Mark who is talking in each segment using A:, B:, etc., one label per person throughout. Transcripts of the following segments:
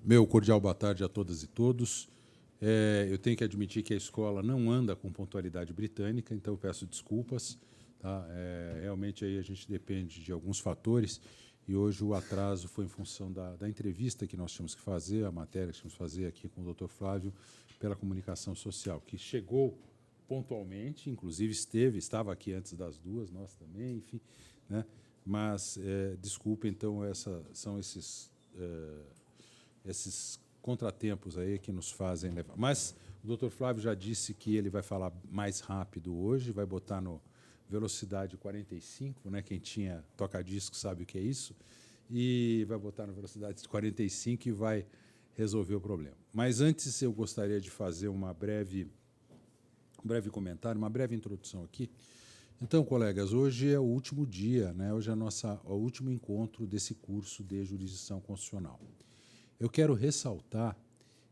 A: Meu cordial boa tarde a todas e todos. Eu tenho que admitir que a escola não anda com pontualidade britânica, então eu peço desculpas. Tá? Realmente aí a gente depende de alguns fatores e hoje o atraso foi em função da entrevista que nós tínhamos que fazer, a matéria que tínhamos que fazer aqui com o Dr. Flávio pela comunicação social, que chegou pontualmente, inclusive estava aqui antes das 2, nós também, enfim, né? Mas desculpe, então são esses contratempos aí que nos fazem levar. Mas o Dr. Flávio já disse que ele vai falar mais rápido hoje, vai botar no velocidade 45, né? Quem tinha toca-disco sabe o que é isso, e vai botar na velocidade 45 e vai resolver o problema. Mas antes eu gostaria de fazer um breve comentário, uma breve introdução aqui. Então, colegas, hoje é o último dia, né? Hoje é o último encontro desse curso de jurisdição constitucional. Eu quero ressaltar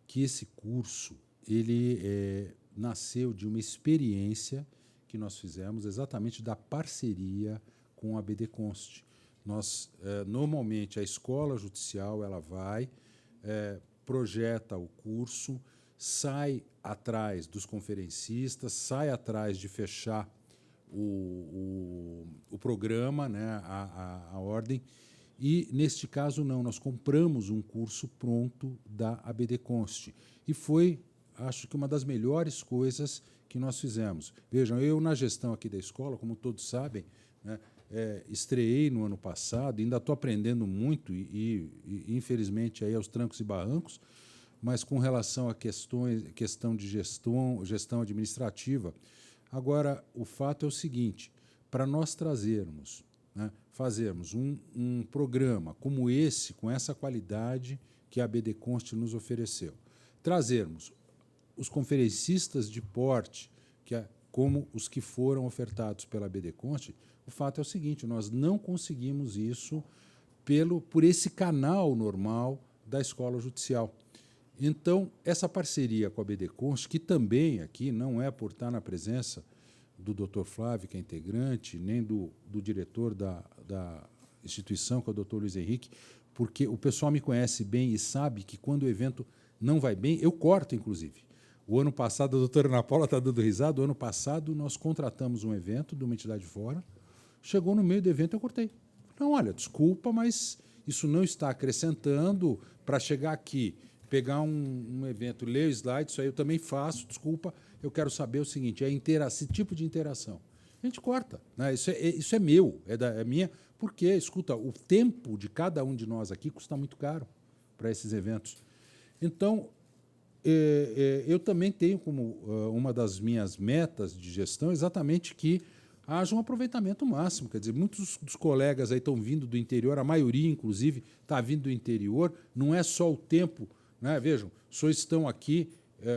A: que esse curso ele nasceu de uma experiência que nós fizemos exatamente da parceria com a BD Const. Normalmente, a escola judicial ela vai, projeta o curso, sai atrás dos conferencistas, sai atrás de fechar o programa, né, a ordem. E, neste caso, não, nós compramos um curso pronto da ABD Const. E foi, acho que, uma das melhores coisas que nós fizemos. Vejam, eu, na gestão aqui da escola, como todos sabem, né, estreei no ano passado, ainda estou aprendendo muito e, infelizmente, aí aos trancos e barrancos, mas com relação à questão de gestão administrativa. Agora, o fato é o seguinte, para nós trazermos, né, fazermos um programa como esse, com essa qualidade que a BD Const nos ofereceu, trazermos os conferencistas de porte, como os que foram ofertados pela BD Const, o fato é o seguinte, nós não conseguimos isso por esse canal normal da escola judicial. Então, essa parceria com a BD Const, que também aqui não é por estar na presença do Dr. Flávio, que é integrante, nem do diretor da instituição, que é o Dr. Luiz Henrique, porque o pessoal me conhece bem e sabe que quando o evento não vai bem, eu corto, inclusive. O ano passado, a doutora Ana Paula está dando risada, o ano passado nós contratamos um evento de uma entidade fora, chegou no meio do evento, eu cortei. Não, olha, desculpa, mas isso não está acrescentando para chegar aqui, pegar um evento, ler o slide, isso aí eu também faço, desculpa, eu quero saber o seguinte, esse tipo de interação. A gente corta, né? Isso é meu, é minha, porque, escuta, o tempo de cada um de nós aqui custa muito caro para esses eventos. Então, eu também tenho como uma das minhas metas de gestão exatamente que haja um aproveitamento máximo. Quer dizer, muitos dos colegas aí estão vindo do interior, a maioria, inclusive, está vindo do interior, não é só o tempo, né? Vejam, os senhores estão aqui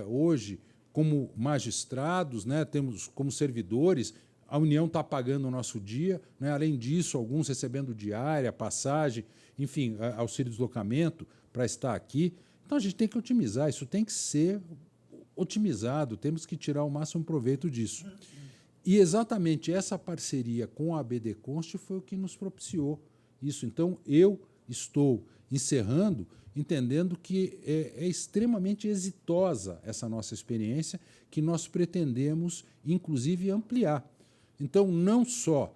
A: hoje como magistrados, né? Temos como servidores, a União está pagando o nosso dia, né? Além disso, alguns recebendo diária, passagem, enfim, auxílio de deslocamento para estar aqui. Então, a gente tem que otimizar, isso tem que ser otimizado, temos que tirar o máximo proveito disso. E exatamente essa parceria com a BD Const foi o que nos propiciou isso. Então, eu estou encerrando, entendendo que é extremamente exitosa essa nossa experiência, que nós pretendemos, inclusive, ampliar. Então, não só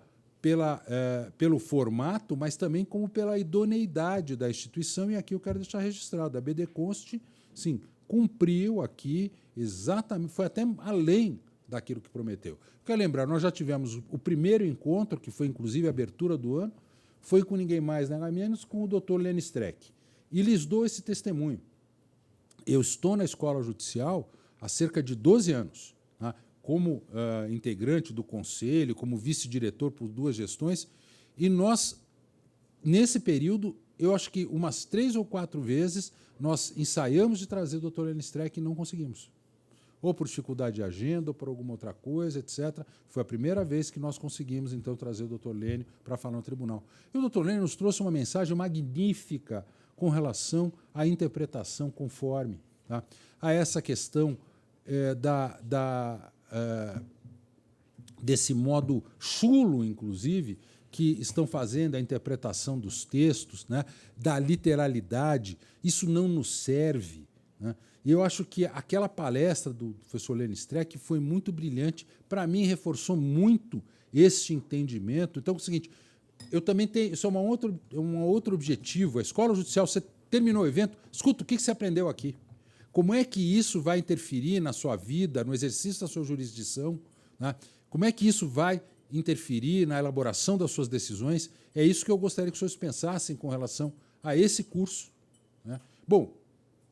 A: pelo formato, mas também como pela idoneidade da instituição, e aqui eu quero deixar registrado, a BD Const, sim, cumpriu aqui exatamente, foi até além daquilo que prometeu. Quero lembrar, nós já tivemos o primeiro encontro, que foi inclusive a abertura do ano, foi com ninguém mais, nem menos, com o Dr. Lênin Streck. E lhes dou esse testemunho. Eu estou na escola judicial há cerca de 12 anos, tá? Como integrante do conselho, como vice-diretor por 2 gestões, e nós, nesse período, eu acho que umas 3 ou 4 vezes, nós ensaiamos de trazer o Dr. Lênin Streck e não conseguimos. Ou por dificuldade de agenda, ou por alguma outra coisa, etc. Foi a primeira vez que nós conseguimos, então, trazer o Dr. Lênin para falar no tribunal. E o Dr. Lênin nos trouxe uma mensagem magnífica com relação à interpretação conforme, tá? A essa questão desse modo chulo, inclusive, que estão fazendo a interpretação dos textos, né, da literalidade. Isso não nos serve, né? E eu acho que aquela palestra do professor Lênin Streck foi muito brilhante. Para mim, reforçou muito esse entendimento. Então, é o seguinte, eu também tenho... Isso é um outro objetivo. A Escola Judicial, você terminou o evento, escuta, o que você aprendeu aqui? Como é que isso vai interferir na sua vida, no exercício da sua jurisdição, né? Como é que isso vai interferir na elaboração das suas decisões? É isso que eu gostaria que os senhores pensassem com relação a esse curso, né? Bom,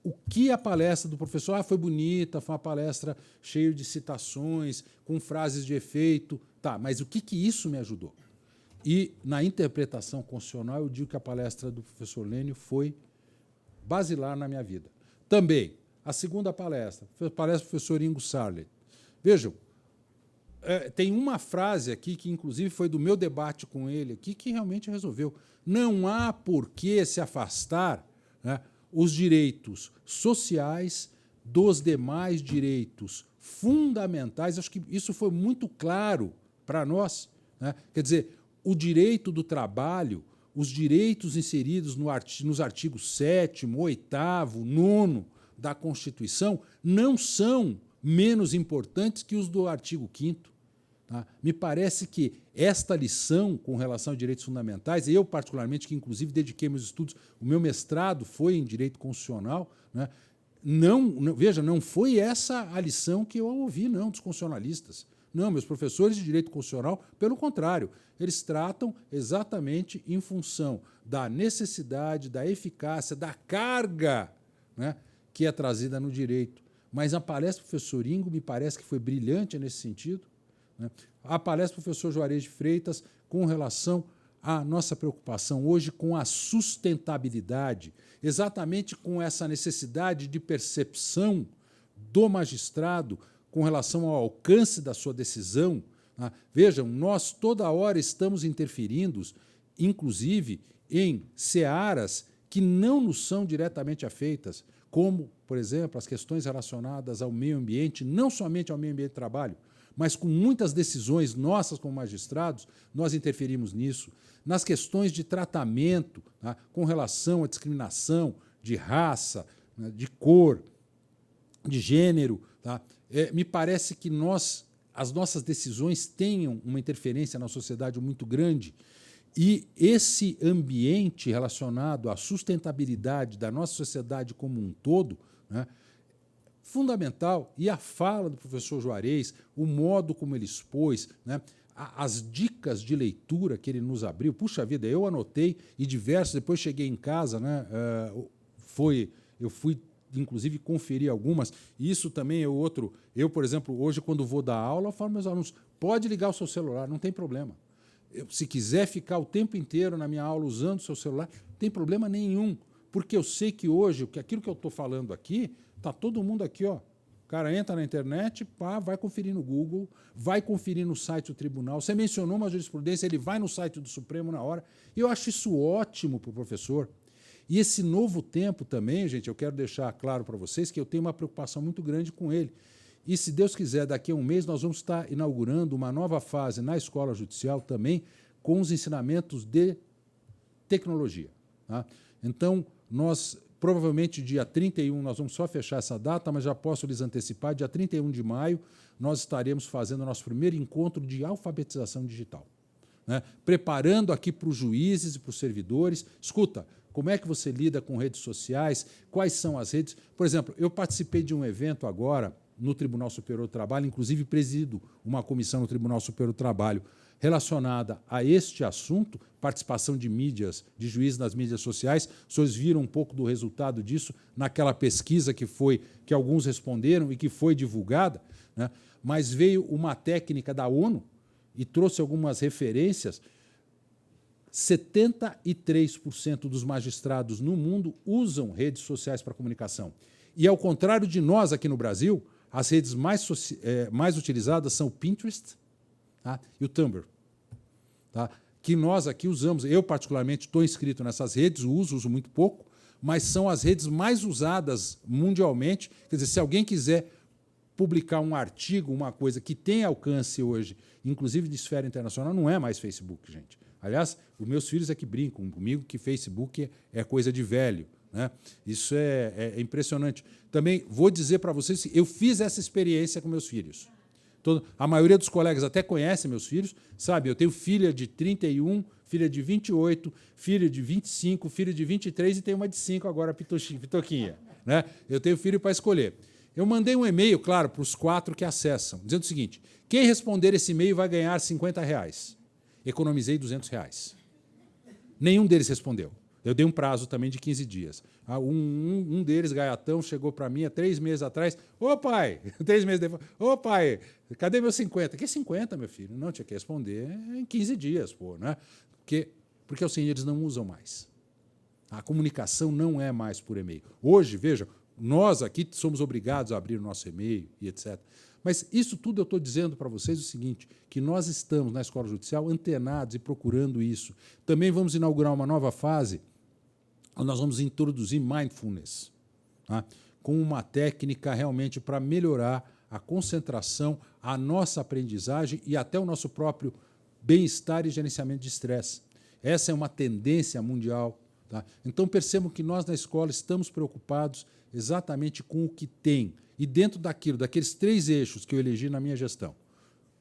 A: o que a palestra do professor foi bonita, foi uma palestra cheia de citações, com frases de efeito, tá, mas o que isso me ajudou? E, na interpretação constitucional, eu digo que a palestra do professor Lênin foi basilar na minha vida. Também, a segunda palestra do professor Ingo Sarlet. Vejam, tem uma frase aqui que, inclusive, foi do meu debate com ele aqui, que realmente resolveu. Não há por que se afastar, né, os direitos sociais dos demais direitos fundamentais. Acho que isso foi muito claro para nós, né? Quer dizer, o direito do trabalho, os direitos inseridos nos artigos 7º, 8º, 9º da Constituição não são menos importantes que os do artigo 5º. Tá? Me parece que esta lição com relação a direitos fundamentais, eu particularmente, que inclusive dediquei meus estudos, o meu mestrado foi em direito constitucional, né? Veja, não foi essa a lição que eu ouvi, não, dos constitucionalistas. Não, meus professores de direito constitucional, pelo contrário, eles tratam exatamente em função da necessidade, da eficácia, da carga, né, que é trazida no direito. Mas a palestra do professor Ingo me parece que foi brilhante nesse sentido, né? A palestra do professor Juarez de Freitas com relação à nossa preocupação hoje com a sustentabilidade, exatamente com essa necessidade de percepção do magistrado com relação ao alcance da sua decisão. Né? Vejam, nós toda hora estamos interferindo, inclusive, em searas que não nos são diretamente afeitas, como, por exemplo, as questões relacionadas ao meio ambiente, não somente ao meio ambiente de trabalho, mas com muitas decisões nossas como magistrados, nós interferimos nisso. Nas questões de tratamento, tá, com relação à discriminação de raça, né, de cor, de gênero, tá, me parece que as nossas decisões tenham uma interferência na sociedade muito grande e esse ambiente relacionado à sustentabilidade da nossa sociedade como um todo, né, fundamental. E a fala do professor Juarez, o modo como ele expôs, né, as dicas de leitura que ele nos abriu, puxa vida, eu anotei e diversos, depois cheguei em casa, né, eu fui, inclusive, conferir algumas, e isso também é outro. Eu, por exemplo, hoje, quando vou dar aula, eu falo aos meus alunos, pode ligar o seu celular, não tem problema. Se quiser ficar o tempo inteiro na minha aula usando o seu celular, não tem problema nenhum, porque eu sei que hoje, aquilo que eu estou falando aqui, está todo mundo aqui, ó. O cara entra na internet, pá, vai conferir no Google, vai conferir no site do tribunal. Você mencionou uma jurisprudência, ele vai no site do Supremo na hora. E eu acho isso ótimo para o professor. E esse novo tempo também, gente, eu quero deixar claro para vocês que eu tenho uma preocupação muito grande com ele. E, se Deus quiser, daqui a um mês nós vamos estar inaugurando uma nova fase na Escola Judicial também com os ensinamentos de tecnologia. Tá? Então, nós... Provavelmente, dia 31, nós vamos só fechar essa data, mas já posso lhes antecipar, dia 31 de maio, nós estaremos fazendo o nosso primeiro encontro de alfabetização digital, né? Preparando aqui para os juízes e para os servidores. Escuta, como é que você lida com redes sociais? Quais são as redes? Por exemplo, eu participei de um evento agora no Tribunal Superior do Trabalho, inclusive presido uma comissão no Tribunal Superior do Trabalho relacionada a este assunto, participação de mídias, de juízes nas mídias sociais. Os senhores viram um pouco do resultado disso naquela pesquisa que alguns responderam e que foi divulgada, né? Mas veio uma técnica da ONU e trouxe algumas referências. 73% dos magistrados no mundo usam redes sociais para comunicação. E, ao contrário de nós aqui no Brasil, as redes mais utilizadas são o Pinterest, tá, e o Tumblr, tá, que nós aqui usamos. Eu, particularmente, estou inscrito nessas redes, uso muito pouco, mas são as redes mais usadas mundialmente. Quer dizer, se alguém quiser publicar um artigo, uma coisa que tem alcance hoje, inclusive de esfera internacional, não é mais Facebook, gente. Aliás, os meus filhos é que brincam comigo que Facebook é coisa de velho, né? Isso é impressionante. Também vou dizer para vocês que eu fiz essa experiência com meus filhos. A maioria dos colegas até conhece meus filhos, sabe? Eu tenho filha de 31, filha de 28, filho de 25, filho de 23 e tenho uma de 5 agora, Pitoquinha, né? Eu tenho filho para escolher. Eu mandei um e-mail, claro, para os 4 que acessam, dizendo o seguinte: quem responder esse e-mail vai ganhar R$50. Economizei R$200. Nenhum deles respondeu. Eu dei um prazo também de 15 dias. Um deles, gaiatão, chegou para mim há 3 meses atrás. Ô, pai! 3 meses depois. Ô, pai, cadê meus 50? Que 50, meu filho? Não, tinha que responder em 15 dias, pô, né? Porque assim, eles não usam mais. A comunicação não é mais por e-mail. Hoje, vejam, nós aqui somos obrigados a abrir o nosso e-mail e etc. Mas isso tudo eu estou dizendo para vocês o seguinte, que nós estamos na Escola Judicial antenados e procurando isso. Também vamos inaugurar uma nova fase, onde nós vamos introduzir mindfulness, tá? Com uma técnica realmente para melhorar a concentração, a nossa aprendizagem e até o nosso próprio bem-estar e gerenciamento de estresse. Essa é uma tendência mundial. Tá? Então, percebam que nós, na escola, estamos preocupados exatamente com o que tem. E dentro daqueles 3 eixos que eu elegi na minha gestão,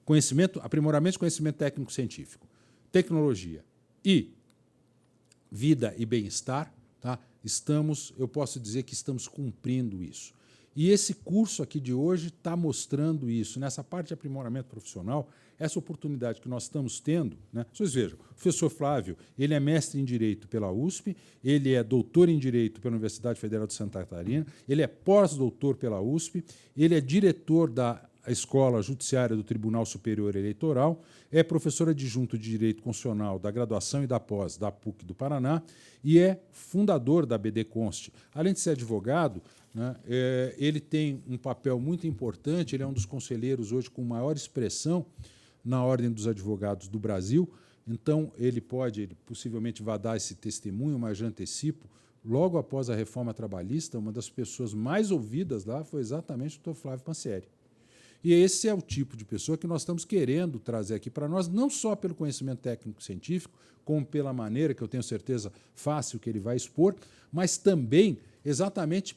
A: conhecimento, aprimoramento de conhecimento técnico-científico, tecnologia e vida e bem-estar, tá? Eu posso dizer que estamos cumprindo isso. E esse curso aqui de hoje está mostrando isso. Nessa parte de aprimoramento profissional, essa oportunidade que nós estamos tendo, né? Vocês vejam, o professor Flávio, ele é mestre em Direito pela USP, ele é doutor em Direito pela Universidade Federal de Santa Catarina, ele é pós-doutor pela USP, ele é diretor da Escola Judiciária do Tribunal Superior Eleitoral, é professor adjunto de Direito Constitucional da graduação e da pós da PUC do Paraná e é fundador da BD Const. Além de ser advogado, né, ele tem um papel muito importante, ele é um dos conselheiros hoje com maior expressão na Ordem dos Advogados do Brasil, então ele possivelmente vai dar esse testemunho, mas já antecipo, logo após a reforma trabalhista, uma das pessoas mais ouvidas lá foi exatamente o Dr. Flávio Pansieri. E esse é o tipo de pessoa que nós estamos querendo trazer aqui para nós, não só pelo conhecimento técnico-científico, como pela maneira, que eu tenho certeza fácil que ele vai expor, mas também exatamente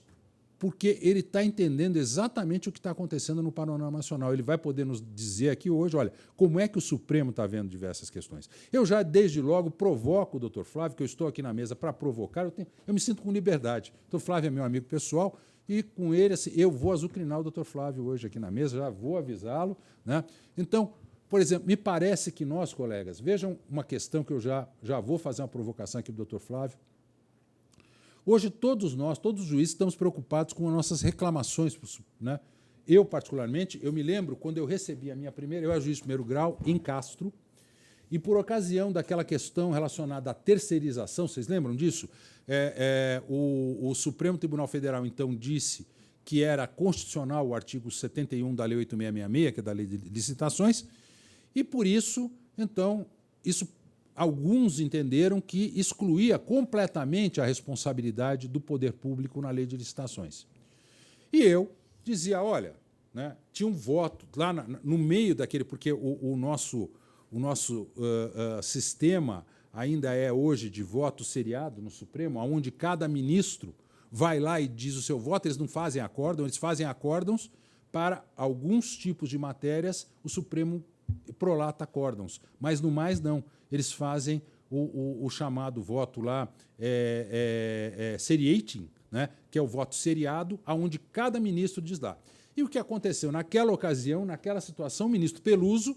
A: porque ele está entendendo exatamente o que está acontecendo no panorama nacional. Ele vai poder nos dizer aqui hoje, olha, como é que o Supremo está vendo diversas questões. Eu já, desde logo, provoco o Dr. Flávio, que eu estou aqui na mesa para provocar, eu me sinto com liberdade. O Dr. Flávio é meu amigo pessoal, e com ele assim, eu vou azucrinar o Dr. Flávio hoje aqui na mesa, já vou avisá-lo, né? Então, por exemplo, me parece que nós, colegas, vejam uma questão que eu já vou fazer uma provocação aqui do Dr. Flávio. Hoje, todos nós, todos os juízes, estamos preocupados com as nossas reclamações, né? Eu, particularmente, eu me lembro quando eu recebi a minha primeira, eu era juiz de primeiro grau em Castro, e por ocasião daquela questão relacionada à terceirização, vocês lembram disso? O Supremo Tribunal Federal, então, disse que era constitucional o artigo 71 da Lei 8666, que é da Lei de Licitações, e, por isso, então, alguns entenderam que excluía completamente a responsabilidade do poder público na Lei de Licitações. E eu dizia, olha, né, tinha um voto lá no meio daquele, porque o nosso sistema ainda é hoje de voto seriado no Supremo, onde cada ministro vai lá e diz o seu voto, eles não fazem acórdão, eles fazem acórdãos para alguns tipos de matérias, o Supremo prolata acórdãos, mas no mais não, eles fazem o chamado voto lá seriating, né, que é o voto seriado, onde cada ministro diz lá. E o que aconteceu? Naquela ocasião, naquela situação, o ministro Peluso,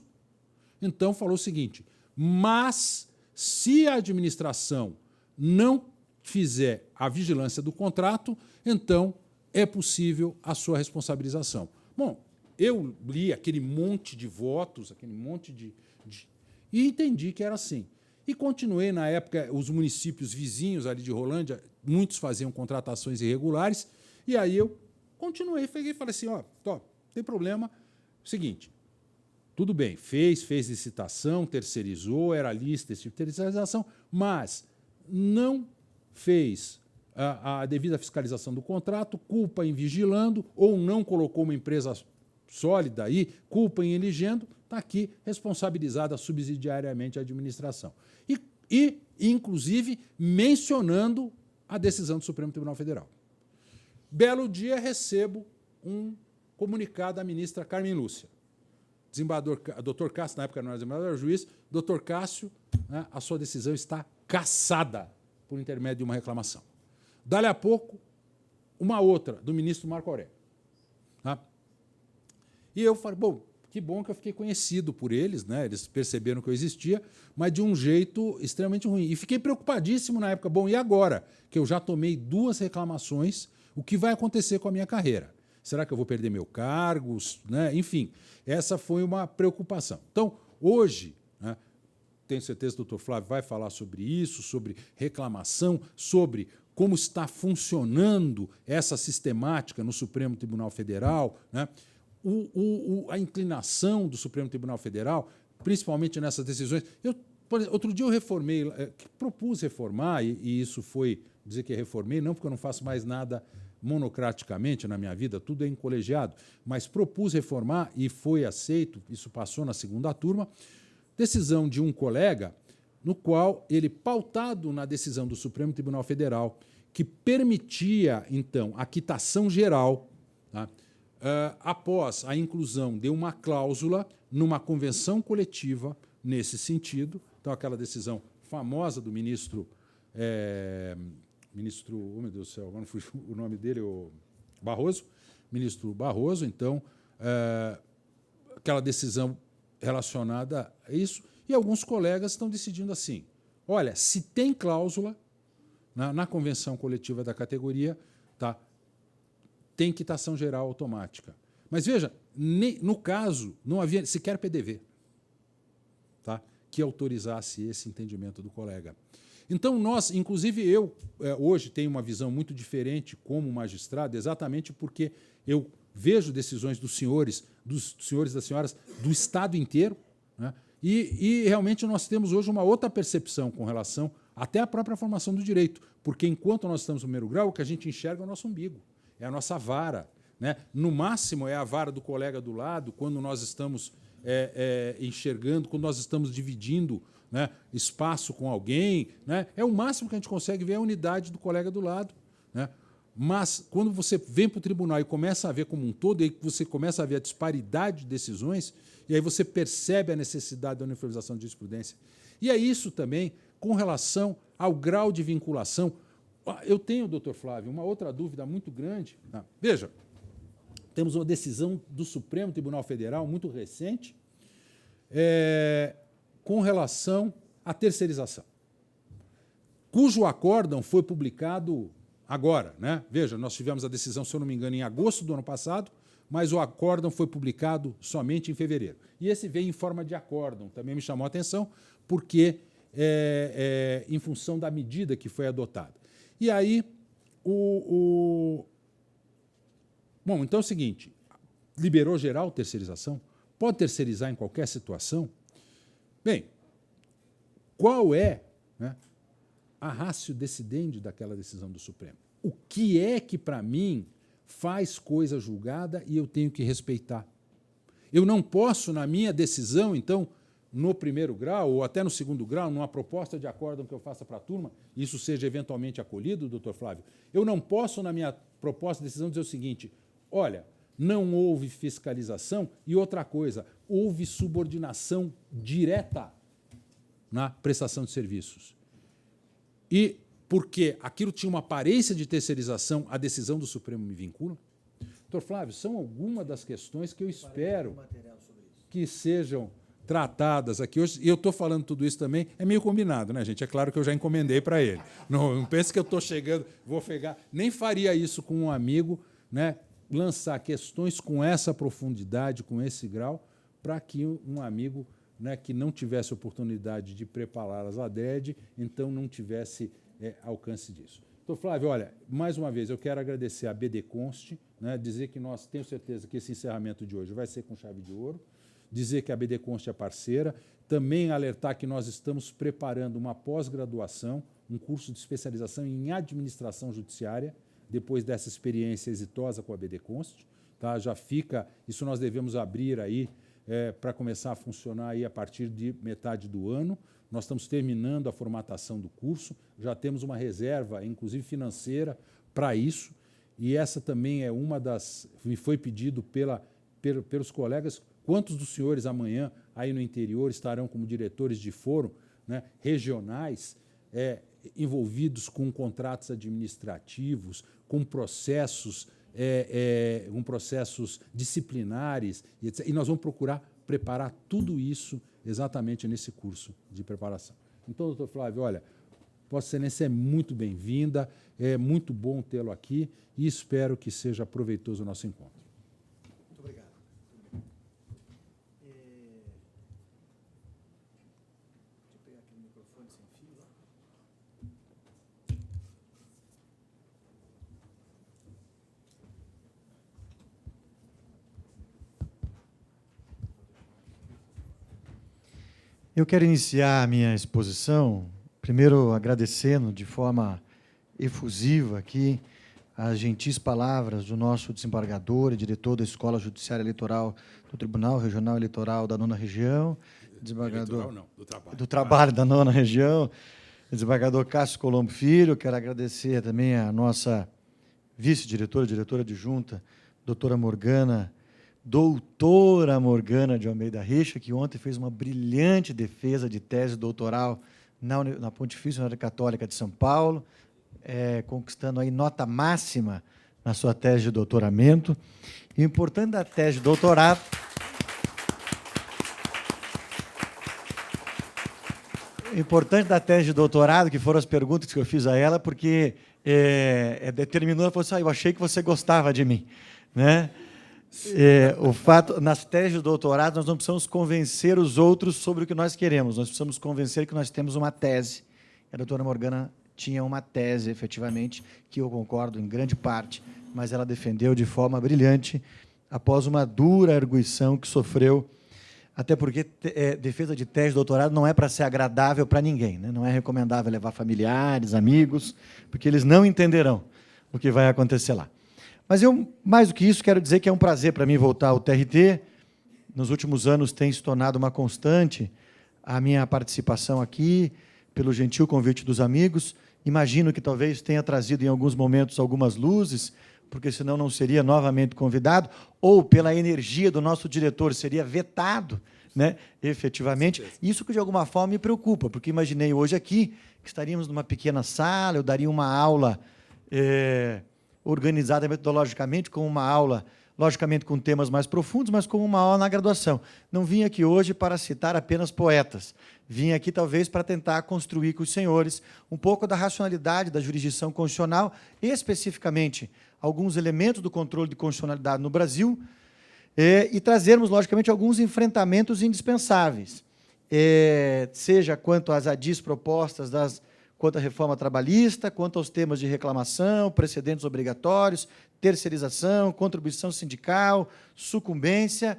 A: então, falou o seguinte, mas se a administração não fizer a vigilância do contrato, então é possível a sua responsabilização. Bom, eu li aquele monte de votos, aquele monte e entendi que era assim. E continuei, na época, os municípios vizinhos ali de Rolândia, muitos faziam contratações irregulares, e aí eu continuei, falei assim, ó, tem problema, seguinte, tudo bem, fez licitação, terceirizou, era lista esse tipo de terceirização, mas não fez a devida fiscalização do contrato, culpa em vigilando, ou não colocou uma empresa sólida aí, culpa em elegendo, está aqui responsabilizada subsidiariamente a administração. Inclusive, mencionando a decisão do Supremo Tribunal Federal. Belo dia, recebo um comunicado da ministra Carmen Lúcia. Desembargador, doutor Cássio, na época não era desembargador, era juiz, doutor Cássio, né, a sua decisão está cassada por intermédio de uma reclamação. Dali a pouco, uma outra, do ministro Marco Aurélio. Tá? E eu falei, bom, que bom que eu fiquei conhecido por eles, né? Eles perceberam que eu existia, mas de um jeito extremamente ruim. E fiquei preocupadíssimo na época. Bom, e agora? Que eu já tomei 2 reclamações, o que vai acontecer com a minha carreira? Será que eu vou perder meu cargo? Né? Enfim, essa foi uma preocupação. Então, hoje, né, tenho certeza que o doutor Flávio vai falar sobre isso, sobre reclamação, sobre como está funcionando essa sistemática no Supremo Tribunal Federal, né? A inclinação do Supremo Tribunal Federal, principalmente nessas decisões. Outro dia eu reformei, propus reformar, e isso foi dizer que reformei, não porque eu não faço mais nada monocraticamente na minha vida, tudo é em colegiado, mas propus reformar e foi aceito, isso passou na segunda turma, decisão de um colega, no qual ele, pautado na decisão do Supremo Tribunal Federal, que permitia, então, a quitação geral, tá? Após a inclusão de uma cláusula numa convenção coletiva nesse sentido, então aquela decisão famosa do ministro, oh meu Deus do céu, agora não fugiu o nome dele, o Barroso, ministro Barroso, então, aquela decisão relacionada a isso, e alguns colegas estão decidindo assim, olha, se tem cláusula na convenção coletiva da categoria, tá, tem quitação geral automática. Mas, veja, no caso, não havia sequer PDV, tá, que autorizasse esse entendimento do colega. Então, nós, inclusive eu, hoje tenho uma visão muito diferente como magistrado, exatamente porque eu vejo decisões dos senhores e das senhoras do Estado inteiro, né, e realmente nós temos hoje uma outra percepção com relação até à própria formação do direito, porque enquanto nós estamos no primeiro grau, o que a gente enxerga é o nosso umbigo, é a nossa vara, né? No máximo é a vara do colega do lado, quando nós estamos enxergando, quando nós estamos dividindo, né, espaço com alguém, né? É o máximo que a gente consegue ver a unidade do colega do lado, né? Mas quando você vem para o tribunal e começa a ver como um todo, e aí você começa a ver a disparidade de decisões, e aí você percebe a necessidade da uniformização de jurisprudência. E é isso também com relação ao grau de vinculação. Eu tenho, doutor Flávio, uma outra dúvida muito grande. Veja, temos uma decisão do Supremo Tribunal Federal muito recente com relação à terceirização, cujo acórdão foi publicado agora, né? Veja, nós tivemos a decisão, se eu não me engano, em agosto do ano passado, mas o acórdão foi publicado somente em fevereiro. E esse veio em forma de acórdão, também me chamou a atenção, porque em função da medida que foi adotada. E aí, bom, então é o seguinte, liberou geral terceirização? Pode terceirizar em qualquer situação? Bem, qual é, né, a ratio decidendi daquela decisão do Supremo? O que é que, para mim, faz coisa julgada e eu tenho que respeitar? Eu não posso, na minha decisão, então, no primeiro grau ou até no segundo grau, numa proposta de acórdão que eu faça para a turma, isso seja eventualmente acolhido, doutor Flávio, eu não posso, na minha proposta de decisão, dizer o seguinte, olha, não houve fiscalização e outra coisa, houve subordinação direta na prestação de serviços. E porque aquilo tinha uma aparência de terceirização, a decisão do Supremo me vincula? Doutor Flávio, são algumas das questões que eu espero que sejam tratadas aqui hoje, e eu estou falando tudo isso também, é meio combinado, né, gente? É claro que eu já encomendei para ele. Não pense que eu estou chegando, vou pegar, nem faria isso com um amigo, né, lançar questões com essa profundidade, com esse grau, para que um amigo, né, que não tivesse oportunidade de prepará-las adrede, então não tivesse alcance disso. Então, Flávio, olha, mais uma vez, eu quero agradecer a BD Const, né, dizer que nós temos certeza que esse encerramento de hoje vai ser com chave de ouro, dizer que a BD Const é parceira, também alertar que nós estamos preparando uma pós-graduação, um curso de especialização em administração judiciária, depois dessa experiência exitosa com a BD Const, tá? Já fica, isso nós devemos abrir aí para começar a funcionar aí a partir de metade do ano. Nós estamos terminando a formatação do curso, já temos uma reserva, inclusive financeira, para isso, e essa também é uma das... Me foi pedido pelos colegas, quantos dos senhores amanhã, aí no interior, estarão como diretores de fórum, né, regionais, envolvidos com contratos administrativos, com processos, processos disciplinares, etc. E nós vamos procurar preparar tudo isso exatamente nesse curso de preparação. Então, doutor Flávio, olha, Vossa Excelência é muito bem-vinda, é muito bom tê-lo aqui e espero que seja proveitoso o nosso encontro.
B: Muito obrigado. Deixa eu pegar aquele microfone sem fio lá. Eu quero iniciar a minha exposição, primeiro agradecendo de forma efusiva aqui as gentis palavras do nosso desembargador e diretor da Escola Judiciária Eleitoral do Tribunal Regional Eleitoral da 9ª Região, desembargador
A: Eleitoral, não,
B: do trabalho da 9ª Região, desembargador Cássio Colombo Filho. Quero agradecer também a nossa vice-diretora, diretora adjunta, doutora doutora Morgana de Almeida Richa, que ontem fez uma brilhante defesa de tese doutoral na Pontifícia Universidade Católica de São Paulo, conquistando aí nota máxima na sua tese de doutoramento. E o importante da tese de doutorado... O importante da tese de doutorado, que foram as perguntas que eu fiz a ela, porque determinou, ela falou assim, eu achei que você gostava de mim, né? O fato, nas teses de doutorado, nós não precisamos convencer os outros sobre o que nós queremos, nós precisamos convencer que nós temos uma tese. A doutora Morgana tinha uma tese, efetivamente, que eu concordo em grande parte, mas ela defendeu de forma brilhante, após uma dura arguição que sofreu, até porque defesa de tese de doutorado não é para ser agradável para ninguém, né? Não é recomendável levar familiares, amigos, porque eles não entenderão o que vai acontecer lá. Mas eu, mais do que isso, quero dizer que é um prazer para mim voltar ao TRT. Nos últimos anos tem se tornado uma constante a minha participação aqui, pelo gentil convite dos amigos. Imagino que talvez tenha trazido em alguns momentos algumas luzes, porque senão não seria novamente convidado, ou pela energia do nosso diretor seria vetado, né, efetivamente. Isso que, de alguma forma, me preocupa, porque imaginei hoje aqui que estaríamos numa pequena sala, eu daria uma aula... organizada metodologicamente, com uma aula, logicamente com temas mais profundos, mas com uma aula na graduação. Não vim aqui hoje para citar apenas poetas. Vim aqui, talvez, para tentar construir com os senhores um pouco da racionalidade da jurisdição constitucional, especificamente alguns elementos do controle de constitucionalidade no Brasil, e trazermos, logicamente, alguns enfrentamentos indispensáveis, seja quanto às ADIs propostas quanto à reforma trabalhista, quanto aos temas de reclamação, precedentes obrigatórios, terceirização, contribuição sindical, sucumbência,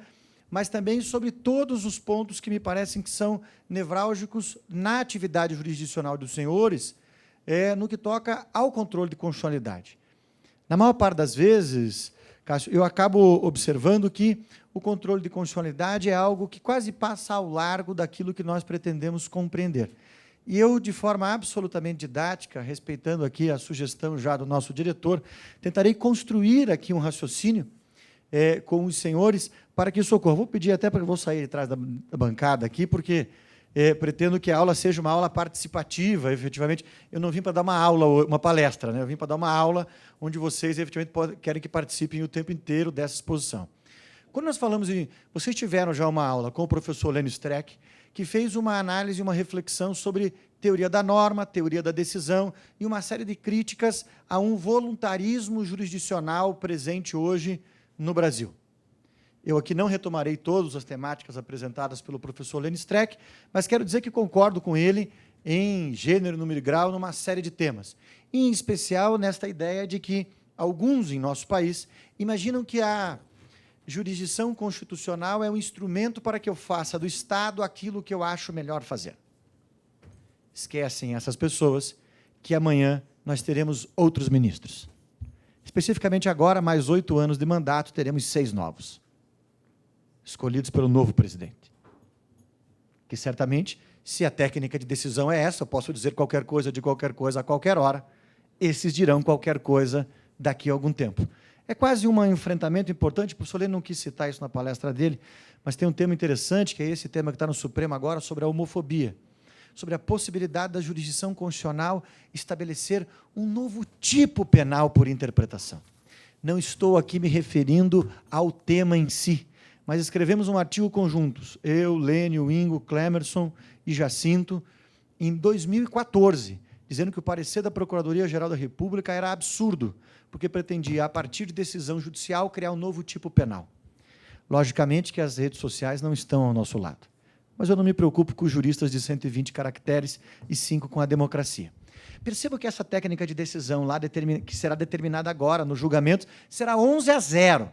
B: mas também sobre todos os pontos que me parecem que são nevrálgicos na atividade jurisdicional dos senhores, no que toca ao controle de constitucionalidade. Na maior parte das vezes, Cássio, eu acabo observando que o controle de constitucionalidade é algo que quase passa ao largo daquilo que nós pretendemos compreender. E eu, de forma absolutamente didática, respeitando aqui a sugestão já do nosso diretor, tentarei construir aqui um raciocínio com os senhores para que isso ocorra. Vou pedir até para que eu vou sair de trás da bancada aqui, porque pretendo que a aula seja uma aula participativa, efetivamente. Eu não vim para dar uma aula, uma palestra, né? Eu vim para dar uma aula onde vocês, efetivamente, querem que participem o tempo inteiro dessa exposição. Quando nós falamos em... Vocês tiveram já uma aula com o professor Lênio Streck, que fez uma análise, uma reflexão sobre teoria da norma, teoria da decisão e uma série de críticas a um voluntarismo jurisdicional presente hoje no Brasil. Eu aqui não retomarei todas as temáticas apresentadas pelo professor Lênio Streck, mas quero dizer que concordo com ele em gênero, número e grau, numa série de temas. Em especial, nesta ideia de que alguns em nosso país imaginam que a jurisdição constitucional é um instrumento para que eu faça do Estado aquilo que eu acho melhor fazer. Esquecem essas pessoas que amanhã nós teremos outros ministros. Especificamente agora, mais 8 anos de mandato, teremos 6 novos. escolhidos pelo novo presidente. Que certamente, se a técnica de decisão é essa, eu posso dizer qualquer coisa de qualquer coisa a qualquer hora, esses dirão qualquer coisa daqui a algum tempo. É quase um enfrentamento importante, o professor Lênin não quis citar isso na palestra dele, mas tem um tema interessante, que é esse tema que está no Supremo agora, sobre a homofobia, sobre a possibilidade da jurisdição constitucional estabelecer um novo tipo penal por interpretação. Não estou aqui me referindo ao tema em si, mas escrevemos um artigo conjuntos, eu, Lênio, Ingo, Clemerson e Jacinto, em 2014, dizendo que o parecer da Procuradoria-Geral da República era absurdo, porque pretendia, a partir de decisão judicial, criar um novo tipo penal. Logicamente que as redes sociais não estão ao nosso lado, mas eu não me preocupo com os juristas de 120 caracteres e 5 com a democracia. Perceba que essa técnica de decisão, lá que será determinada agora no julgamento, será 11-0,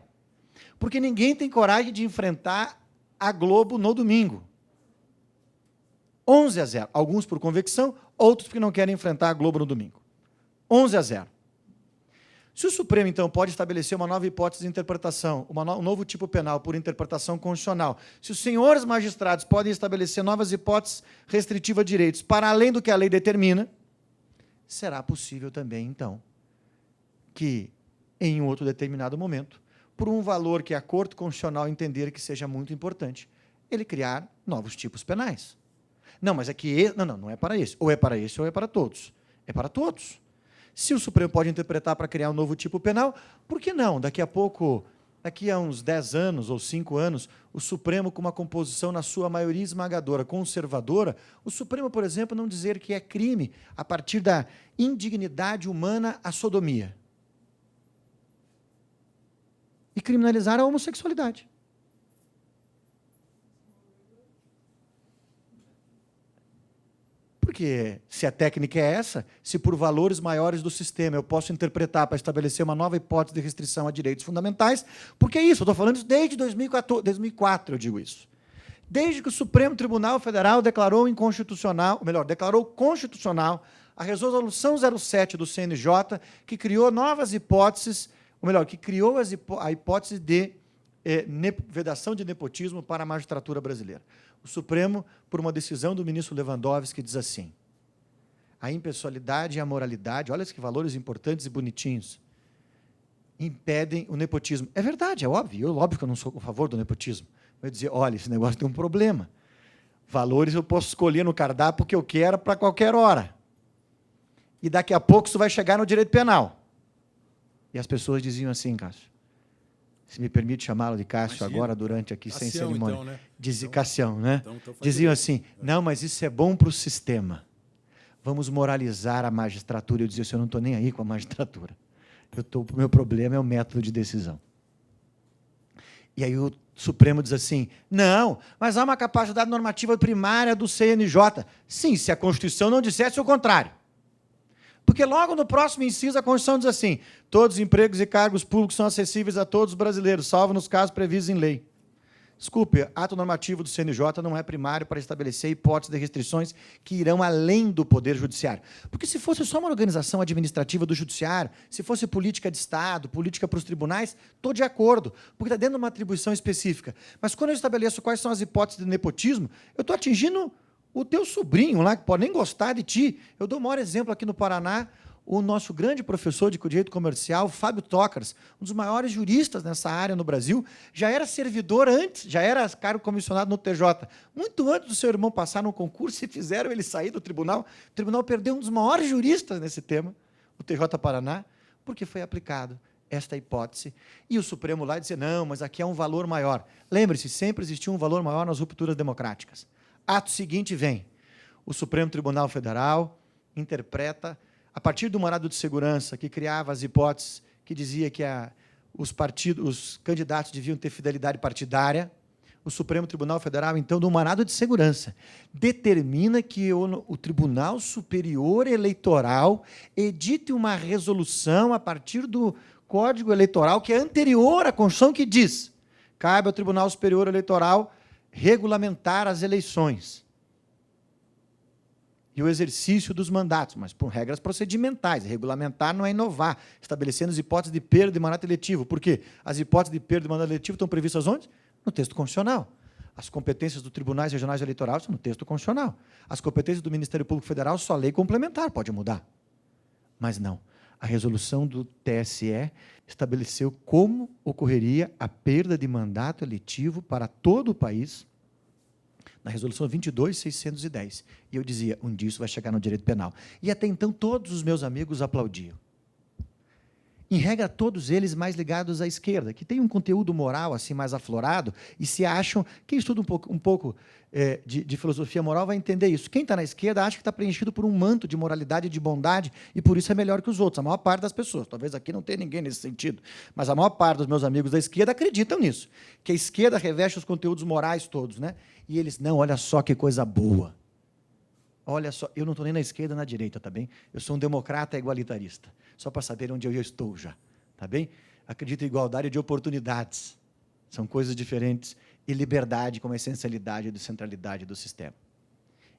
B: porque ninguém tem coragem de enfrentar a Globo no domingo. 11-0, alguns por convicção, outros porque não querem enfrentar a Globo no domingo. 11-0. Se o Supremo, então, pode estabelecer uma nova hipótese de interpretação, um novo tipo penal por interpretação constitucional, se os senhores magistrados podem estabelecer novas hipóteses restritivas de direitos para além do que a lei determina, será possível também, então, que, em outro determinado momento, por um valor que a Corte Constitucional entender que seja muito importante, ele criar novos tipos penais. Não, mas é que... Não é para esse. Ou é para esse ou é para todos. É para todos. Se o Supremo pode interpretar para criar um novo tipo penal, por que não? Daqui a pouco, daqui a uns 10 anos ou 5 anos, o Supremo, com uma composição, na sua maioria esmagadora, conservadora, o Supremo, por exemplo, não dizer que é crime, a partir da indignidade humana, a sodomia. E criminalizar a homossexualidade. Porque, se a técnica é essa, se por valores maiores do sistema eu posso interpretar para estabelecer uma nova hipótese de restrição a direitos fundamentais, porque é isso, eu estou falando isso desde 2004, eu digo isso. Desde que o Supremo Tribunal Federal declarou inconstitucional, ou melhor, declarou constitucional a resolução 07 do CNJ, que criou novas hipóteses, ou melhor, que criou a hipótese de vedação de nepotismo para a magistratura brasileira. O Supremo, por uma decisão do ministro Lewandowski, diz assim: a impessoalidade e a moralidade, olha que valores importantes e bonitinhos, impedem o nepotismo. É verdade, é óbvio, óbvio que eu não sou a favor do nepotismo. Eu dizer, olha, esse negócio tem um problema. Valores eu posso escolher no cardápio que eu quero para qualquer hora. E daqui a pouco isso vai chegar no direito penal. E as pessoas diziam assim, Cássio, se me permite chamá-lo de Cássio. Imagina. Agora, durante aqui, Cassião, sem cerimônia. Então, né? Cassião, né? Diziam assim, não, mas isso é bom para o sistema. Vamos moralizar a magistratura. Eu dizia assim, eu não estou nem aí com a magistratura. O meu problema é o método de decisão. E aí o Supremo diz assim, não, mas há uma capacidade normativa primária do CNJ. Sim, se a Constituição não dissesse o contrário. Porque logo no próximo inciso a Constituição diz assim, todos os empregos e cargos públicos são acessíveis a todos os brasileiros, salvo nos casos previstos em lei. Desculpe, ato normativo do CNJ não é primário para estabelecer hipóteses de restrições que irão além do Poder Judiciário. Porque se fosse só uma organização administrativa do Judiciário, se fosse política de Estado, política para os tribunais, estou de acordo, porque está dentro de uma atribuição específica. Mas quando eu estabeleço quais são as hipóteses de nepotismo, eu estou atingindo o teu sobrinho lá, que pode nem gostar de ti. Eu dou o maior exemplo aqui no Paraná, o nosso grande professor de direito comercial, Fábio Tokars, um dos maiores juristas nessa área no Brasil, já era servidor antes, já era cargo comissionado no TJ. Muito antes do seu irmão passar no concurso, e fizeram ele sair do tribunal. O tribunal perdeu um dos maiores juristas nesse tema, o TJ Paraná, porque foi aplicado esta hipótese. E o Supremo lá disse, não, mas aqui é um valor maior. Lembre-se, sempre existiu um valor maior nas rupturas democráticas. Ato seguinte vem, o Supremo Tribunal Federal interpreta, a partir do mandado de segurança, que criava as hipóteses, que dizia que os candidatos deviam ter fidelidade partidária, o Supremo Tribunal Federal, então, do mandado de segurança, determina que o Tribunal Superior Eleitoral edite uma resolução a partir do Código Eleitoral, que é anterior à Constituição, que diz, cabe ao Tribunal Superior Eleitoral regulamentar as eleições e o exercício dos mandatos, mas por regras procedimentais. Regulamentar não é inovar, estabelecendo as hipóteses de perda de mandato eletivo. Por quê? As hipóteses de perda de mandato eletivo estão previstas onde? No texto constitucional. As competências do Tribunais Regionais Eleitorais estão no texto constitucional. As competências do Ministério Público Federal, só lei complementar pode mudar. Mas não. A resolução do TSE estabeleceu como ocorreria a perda de mandato eletivo para todo o país, na resolução 22.610. E eu dizia, um dia isso vai chegar no direito penal. E até então todos os meus amigos aplaudiam. Em regra, todos eles mais ligados à esquerda, que tem um conteúdo moral assim mais aflorado e se acham... Quem estuda um pouco de filosofia moral vai entender isso. Quem está na esquerda acha que está preenchido por um manto de moralidade e de bondade e por isso é melhor que os outros. A maior parte das pessoas. Talvez aqui não tenha ninguém nesse sentido, mas a maior parte dos meus amigos da esquerda acreditam nisso, que a esquerda reveste os conteúdos morais todos, né? E eles, não, olha só que coisa boa. Olha só, eu não estou nem na esquerda nem na direita, tá bem? Eu sou um democrata igualitarista, só para saber onde eu estou já, tá bem? Acredito em igualdade de oportunidades, são coisas diferentes, e liberdade como essencialidade e centralidade do sistema.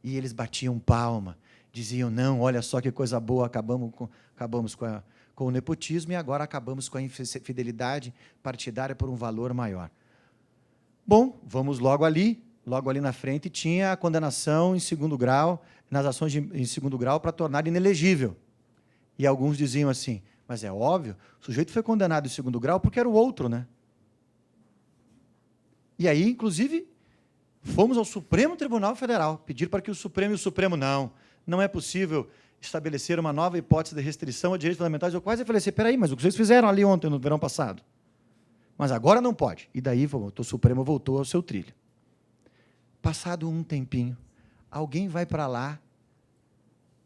B: E eles batiam palma, diziam, não, olha só que coisa boa, acabamos com o nepotismo e agora acabamos com a infidelidade partidária por um valor maior. Bom, vamos logo ali na frente, tinha a condenação em segundo grau, nas ações em segundo grau, para tornar inelegível. E alguns diziam assim, mas é óbvio, o sujeito foi condenado em segundo grau porque era o outro, né? E aí, inclusive, fomos ao Supremo Tribunal Federal, pedir para que o Supremo, não é possível estabelecer uma nova hipótese de restrição a direitos fundamentais. Eu quase falei assim, peraí, mas o que vocês fizeram ali ontem, no verão passado? Mas agora não pode. E daí o Supremo voltou ao seu trilho. Passado um tempinho, alguém vai para lá,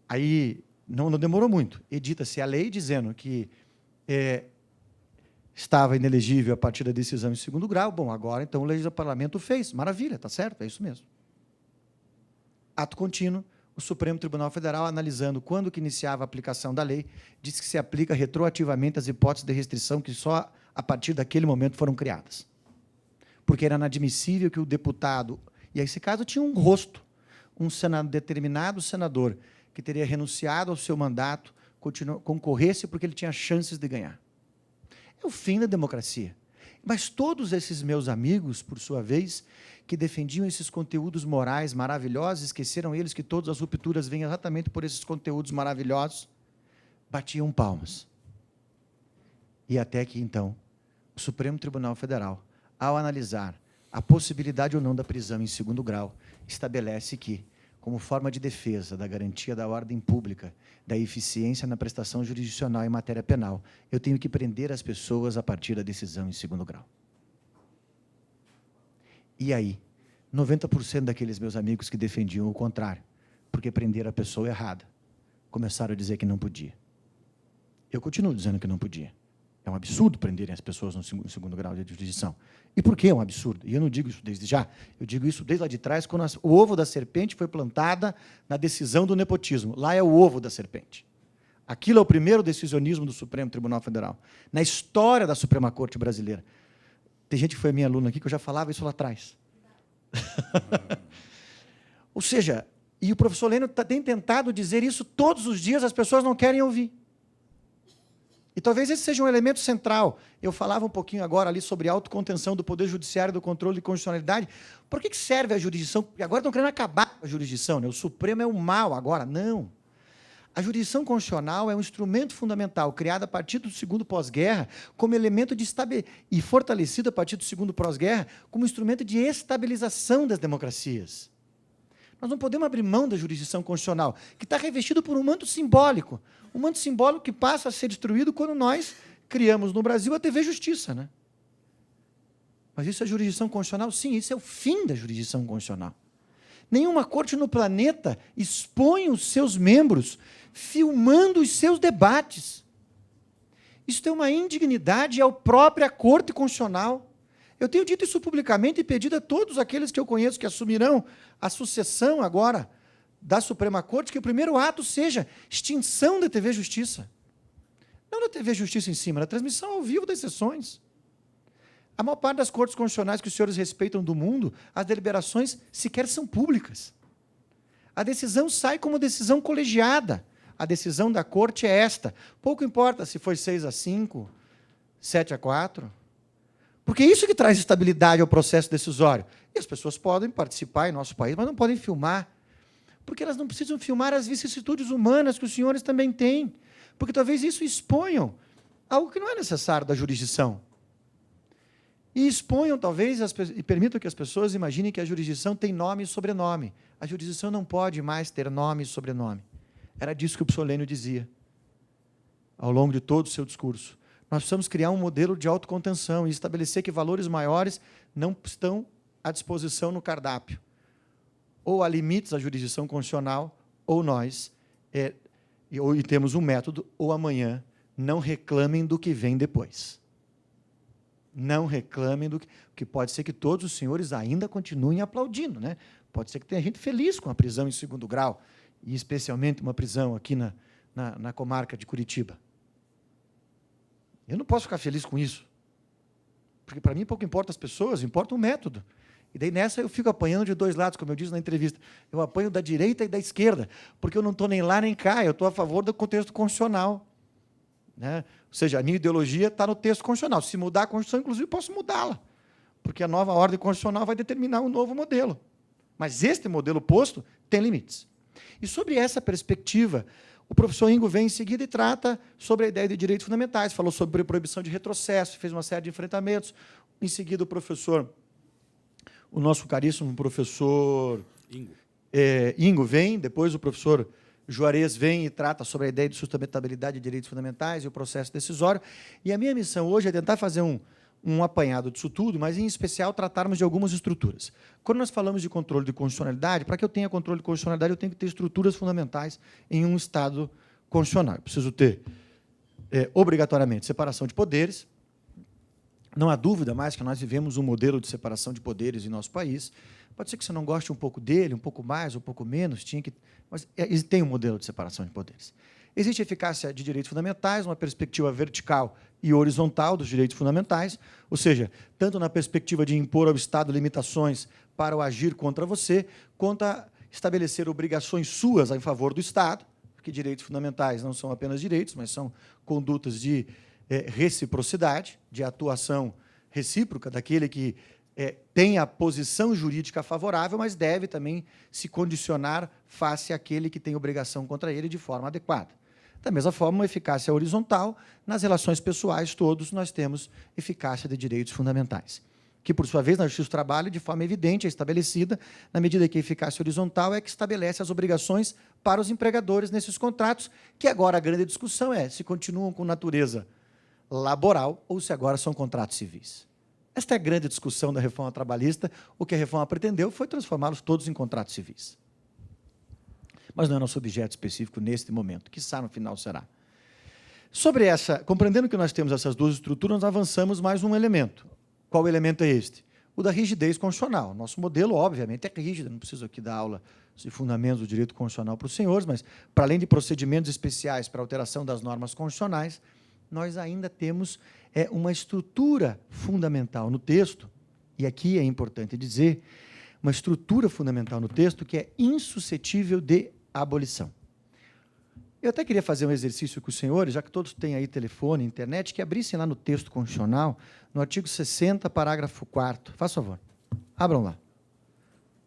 B: aí não demorou muito, edita-se a lei dizendo que estava inelegível a partir da decisão em segundo grau. Bom, agora, então, o Parlamento fez. Maravilha, está certo, é isso mesmo. Ato contínuo, o Supremo Tribunal Federal, analisando quando que iniciava a aplicação da lei, disse que se aplica retroativamente as hipóteses de restrição que só a partir daquele momento foram criadas. Porque era inadmissível que o deputado... E, nesse caso, tinha um rosto, determinado senador que teria renunciado ao seu mandato, concorresse porque ele tinha chances de ganhar. É o fim da democracia. Mas todos esses meus amigos, por sua vez, que defendiam esses conteúdos morais maravilhosos, esqueceram eles que todas as rupturas vêm exatamente por esses conteúdos maravilhosos, batiam palmas. E até que, então, o Supremo Tribunal Federal, ao analisar a possibilidade ou não da prisão em segundo grau, estabelece que, como forma de defesa da garantia da ordem pública, da eficiência na prestação jurisdicional em matéria penal, eu tenho que prender as pessoas a partir da decisão em segundo grau. E aí, 90% daqueles meus amigos que defendiam o contrário, porque prenderam a pessoa errada, começaram a dizer que não podia. Eu continuo dizendo que não podia. É um absurdo prenderem as pessoas no segundo grau de jurisdição. E por que é um absurdo? E eu não digo isso desde já, eu digo isso desde lá de trás, quando o ovo da serpente foi plantada na decisão do nepotismo. Lá é o ovo da serpente. Aquilo é o primeiro decisionismo do Supremo Tribunal Federal, na história da Suprema Corte brasileira. Tem gente que foi minha aluna aqui que eu já falava isso lá atrás. Ou seja, e o professor Lênin tem tentado dizer isso todos os dias, as pessoas não querem ouvir. E talvez esse seja um elemento central. Eu falava um pouquinho agora ali sobre a autocontenção do Poder Judiciário, do controle de constitucionalidade. Por que serve a jurisdição? Porque agora estão querendo acabar com a jurisdição, né? O Supremo é o mal agora. Não. A jurisdição constitucional é um instrumento fundamental, criado a partir do segundo pós-guerra, como elemento de e fortalecido a partir do segundo pós-guerra, como instrumento de estabilização das democracias. Nós não podemos abrir mão da jurisdição constitucional, que está revestido por um manto simbólico. Um manto simbólico que passa a ser destruído quando nós criamos no Brasil a TV Justiça, né? Mas isso é jurisdição constitucional? Sim, isso é o fim da jurisdição constitucional. Nenhuma corte no planeta expõe os seus membros filmando os seus debates. Isso tem uma indignidade à própria Corte Constitucional. Eu tenho dito isso publicamente e pedido a todos aqueles que eu conheço que assumirão a sucessão agora da Suprema Corte, que o primeiro ato seja extinção da TV Justiça. Não da TV Justiça em cima, da transmissão ao vivo das sessões. A maior parte das cortes constitucionais que os senhores respeitam do mundo, as deliberações sequer são públicas. A decisão sai como decisão colegiada. A decisão da corte é esta. Pouco importa se foi 6-5, 7-4. Porque é isso que traz estabilidade ao processo decisório. E as pessoas podem participar em nosso país, mas não podem filmar. Porque elas não precisam filmar as vicissitudes humanas que os senhores também têm. Porque talvez isso exponham algo que não é necessário da jurisdição. E exponham, talvez, e permitam que as pessoas imaginem que a jurisdição tem nome e sobrenome. A jurisdição não pode mais ter nome e sobrenome. Era disso que o Psolênio dizia, ao longo de todo o seu discurso. Nós precisamos criar um modelo de autocontenção e estabelecer que valores maiores não estão à disposição no cardápio. Ou há limites à jurisdição constitucional, ou nós, e temos um método, ou amanhã, não reclamem do que vem depois. Não reclamem do que pode ser que todos os senhores ainda continuem aplaudindo, né? Pode ser que tenha gente feliz com a prisão em 2º grau, e especialmente uma prisão aqui na comarca de Curitiba. Eu não posso ficar feliz com isso, porque para mim pouco importa as pessoas, importa o método. E daí nessa eu fico apanhando de dois lados, como eu disse na entrevista. Eu apanho da direita e da esquerda, porque eu não estou nem lá nem cá, eu estou a favor do contexto constitucional. Né? Ou seja, a minha ideologia está no texto constitucional. Se mudar a Constituição, inclusive, eu posso mudá-la, porque a nova ordem constitucional vai determinar um novo modelo. Mas este modelo posto tem limites. E sobre essa perspectiva, o professor Ingo vem em seguida e trata sobre a ideia de direitos fundamentais, falou sobre proibição de retrocesso, fez uma série de enfrentamentos. Em seguida, o nosso caríssimo professor Ingo vem, depois o professor Juarez vem e trata sobre a ideia de sustentabilidade de direitos fundamentais e o processo decisório. E a minha missão hoje é tentar fazer um apanhado disso tudo, mas, em especial, tratarmos de algumas estruturas. Quando nós falamos de controle de constitucionalidade, para que eu tenha controle de constitucionalidade, eu tenho que ter estruturas fundamentais em um Estado constitucional. Eu preciso ter, obrigatoriamente, separação de poderes. Não há dúvida mais que nós vivemos um modelo de separação de poderes em nosso país. Pode ser que você não goste um pouco dele, um pouco mais, um pouco menos, mas tem um modelo de separação de poderes. Existe eficácia de direitos fundamentais, uma perspectiva vertical e horizontal dos direitos fundamentais, ou seja, tanto na perspectiva de impor ao Estado limitações para o agir contra você, quanto a estabelecer obrigações suas em favor do Estado, porque direitos fundamentais não são apenas direitos, mas são condutas de reciprocidade, de atuação recíproca daquele que tem a posição jurídica favorável, mas deve também se condicionar face àquele que tem obrigação contra ele de forma adequada. Da mesma forma, uma eficácia horizontal, nas relações pessoais, todos nós temos eficácia de direitos fundamentais, que, por sua vez, na Justiça do Trabalho, de forma evidente, é estabelecida, na medida que a eficácia horizontal é que estabelece as obrigações para os empregadores nesses contratos, que agora a grande discussão é se continuam com natureza laboral ou se agora são contratos civis. Esta é a grande discussão da reforma trabalhista. O que a reforma pretendeu foi transformá-los todos em contratos civis. Mas não é nosso objeto específico neste momento, quiçá no final será. Sobre compreendendo que nós temos essas duas estruturas, nós avançamos mais um elemento. Qual elemento é este? O da rigidez constitucional. Nosso modelo, obviamente, é rígido, não preciso aqui dar aula de fundamentos do direito constitucional para os senhores, mas, para além de procedimentos especiais para alteração das normas constitucionais, nós ainda temos uma estrutura fundamental no texto, e aqui é importante dizer, uma estrutura fundamental no texto que é insuscetível de abolição. Eu até queria fazer um exercício com os senhores, já que todos têm aí telefone, internet, que abrissem lá no texto constitucional, no artigo 60, parágrafo 4º. Faz favor, abram lá.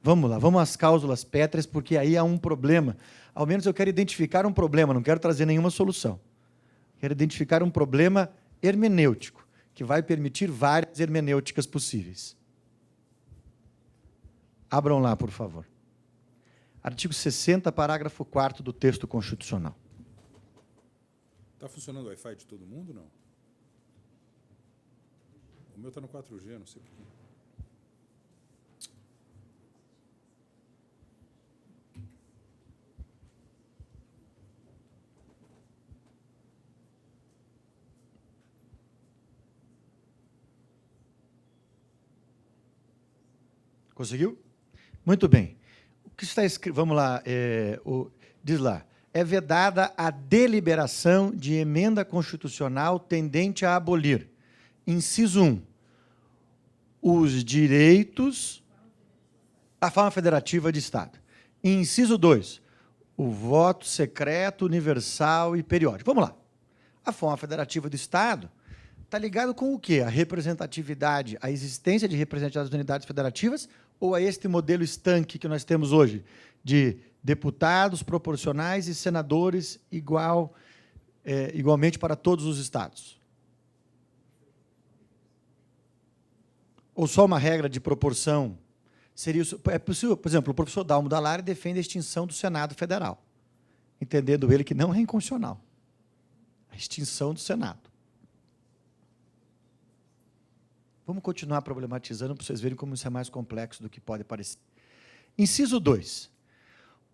B: Vamos lá, vamos às cláusulas pétreas, porque aí há um problema. Ao menos eu quero identificar um problema, não quero trazer nenhuma solução. Quero identificar um problema hermenêutico, que vai permitir várias hermenêuticas possíveis. Abram lá, por favor. Artigo 60, parágrafo 4º do texto constitucional.
A: Está funcionando o Wi-Fi de todo mundo, não? O meu está no 4G, não sei por quê.
B: Conseguiu? Muito bem. O que está escrito? Vamos lá. Diz lá. É vedada a deliberação de emenda constitucional tendente a abolir. Inciso 1. Os direitos... A forma federativa de Estado. Inciso 2. O voto secreto, universal e periódico. Vamos lá. A forma federativa do Estado está ligado com o quê? A representatividade, a existência de representatividade das unidades federativas ou a este modelo estanque que nós temos hoje, de deputados proporcionais e senadores igualmente para todos os estados? Ou só uma regra de proporção? É possível, por exemplo, o professor Dalmo Dallari defende a extinção do Senado Federal, entendendo ele que não é inconstitucional. A extinção do Senado. Vamos continuar problematizando para vocês verem como isso é mais complexo do que pode parecer. Inciso 2.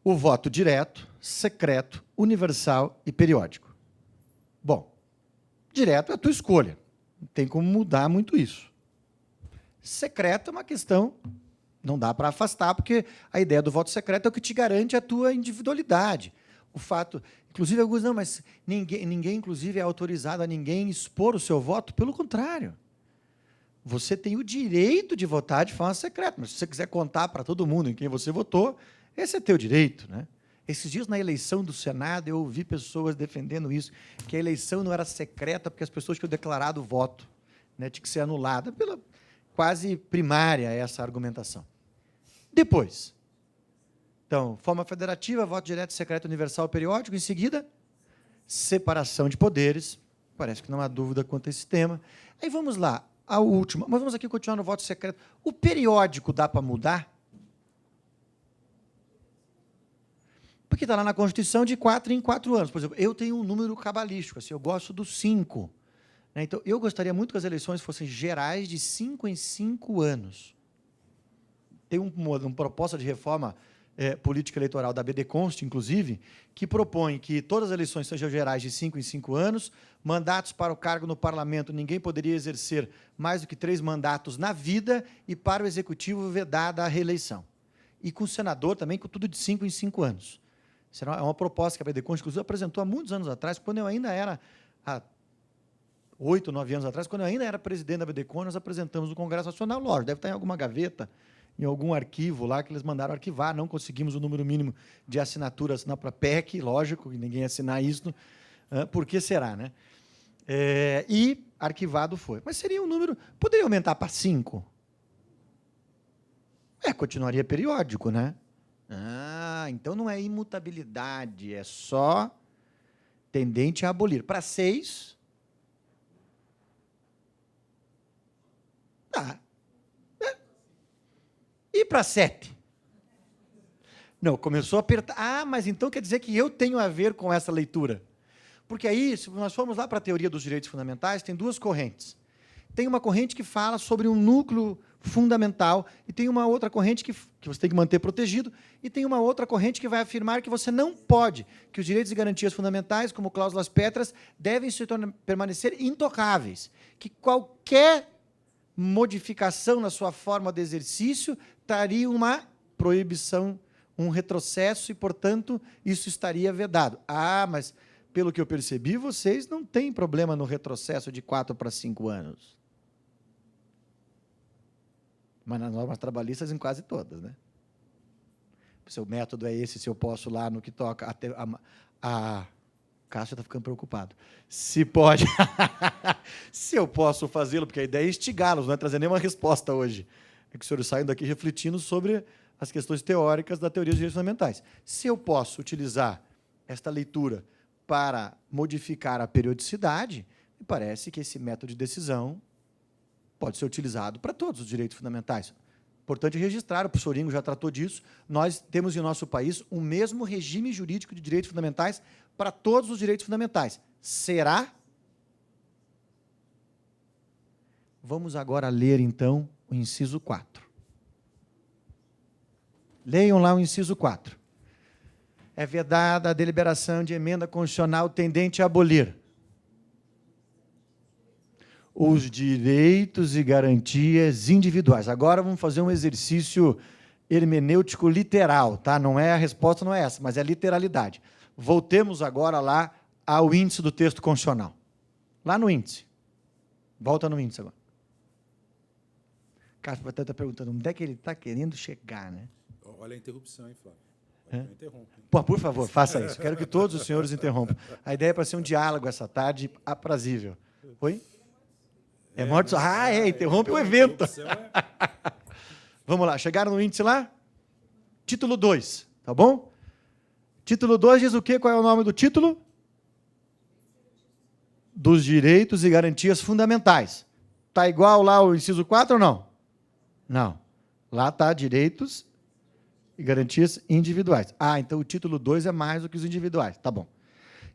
B: O voto direto, secreto, universal e periódico. Bom, direto é a tua escolha. Não tem como mudar muito isso. Secreto é uma questão, não dá para afastar, porque a ideia do voto secreto é o que te garante a tua individualidade. O fato, inclusive, alguns não, mas ninguém, inclusive, é autorizado a ninguém expor o seu voto, pelo contrário. Você tem o direito de votar de forma secreta, mas se você quiser contar para todo mundo em quem você votou, esse é teu direito, né? Esses dias, na eleição do Senado, eu ouvi pessoas defendendo isso, que a eleição não era secreta porque as pessoas tinham declarado o voto, né? Tinha que ser anulada pela quase primária essa argumentação. Depois, então, forma federativa, voto direto, secreto, universal, periódico. Em seguida, separação de poderes. Parece que não há dúvida quanto a esse tema. Aí vamos lá, a última. Mas vamos aqui continuar no voto secreto. O periódico dá para mudar? Porque está lá na Constituição de 4 em 4 anos. Por exemplo, eu tenho um número cabalístico, assim, eu gosto do 5. Então, eu gostaria muito que as eleições fossem gerais de 5 em 5 anos. Tem uma proposta de reforma política eleitoral da BD Const, inclusive, que propõe que todas as eleições sejam gerais de 5 em 5 anos, mandatos para o cargo no parlamento, ninguém poderia exercer mais do que 3 mandatos na vida, e para o executivo vedada a reeleição. E com o senador também, com tudo de 5 em 5 anos. Isso é uma proposta que a BD Const, inclusive, apresentou há muitos anos atrás, quando eu ainda era... 8, 9 anos atrás, quando eu ainda era presidente da BDCon, nós apresentamos no Congresso Nacional, lógico, deve estar em alguma gaveta, em algum arquivo lá que eles mandaram arquivar, não conseguimos o número mínimo de assinaturas na PEC, lógico, que ninguém ia assinar isso, por que será, né? E arquivado foi. Mas seria um número, poderia aumentar para 5? Continuaria periódico, né? Então não é imutabilidade, é só tendente a abolir. Para 6... E para 7? Não, começou a apertar. Mas então quer dizer que eu tenho a ver com essa leitura. Porque aí, se nós formos lá para a teoria dos direitos fundamentais, tem 2 correntes. Tem uma corrente que fala sobre um núcleo fundamental, e tem uma outra corrente que você tem que manter protegido, e tem uma outra corrente que vai afirmar que você não pode, que os direitos e garantias fundamentais, como cláusulas pétreas, devem permanecer intocáveis, que qualquer modificação na sua forma de exercício traria uma proibição, um retrocesso, e, portanto, isso estaria vedado. Mas, pelo que eu percebi, vocês não têm problema no retrocesso de 4 para 5 anos. Mas nas normas trabalhistas, em quase todas, né? O seu método é esse, se eu posso lá no que toca... A Cássio está ficando preocupado. Se pode... Se eu posso fazê-lo, porque a ideia é instigá-los, não é trazer nenhuma resposta hoje. É que os senhores saiam daqui refletindo sobre as questões teóricas da teoria dos direitos fundamentais. Se eu posso utilizar esta leitura para modificar a periodicidade, me parece que esse método de decisão pode ser utilizado para todos os direitos fundamentais. Importante registrar, o professor Ingo já tratou disso, nós temos em nosso país o mesmo regime jurídico de direitos fundamentais para todos os direitos fundamentais. Será? Vamos agora ler, então, o inciso 4. Leiam lá o inciso 4. É vedada a deliberação de emenda constitucional tendente a abolir os direitos e garantias individuais. Agora vamos fazer um exercício hermenêutico literal, tá? Não é, a resposta não é essa, mas é literalidade. Voltemos agora lá ao índice do texto constitucional. Lá no índice. Volta no índice agora. O Cássio está perguntando onde é que ele está querendo chegar, né?
A: Olha a interrupção, hein, Flávio? Interrompe.
B: Por favor, faça isso. Quero que todos os senhores interrompam. A ideia é para ser um diálogo essa tarde aprazível. Oi? É morte só. Interrompe o evento. Vamos lá, chegaram no índice lá? Título 2, tá bom? Título 2 diz o quê? Qual é o nome do título? Dos direitos e garantias fundamentais. Está igual lá o inciso 4 ou não? Não. Lá está direitos e garantias individuais. Então o título 2 é mais do que os individuais. Tá bom.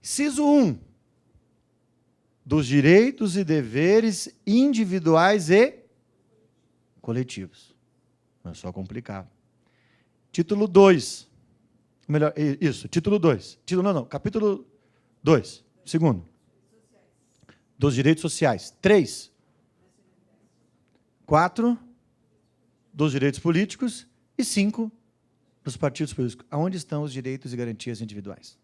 B: Inciso 1. Dos direitos e deveres individuais e coletivos. Não é só complicado. Título 2. Melhor, isso, título 2. Capítulo 2. Segundo. Dos direitos sociais. 3. 4. Dos direitos políticos. E 5. Dos partidos políticos. Aonde estão os direitos e garantias individuais?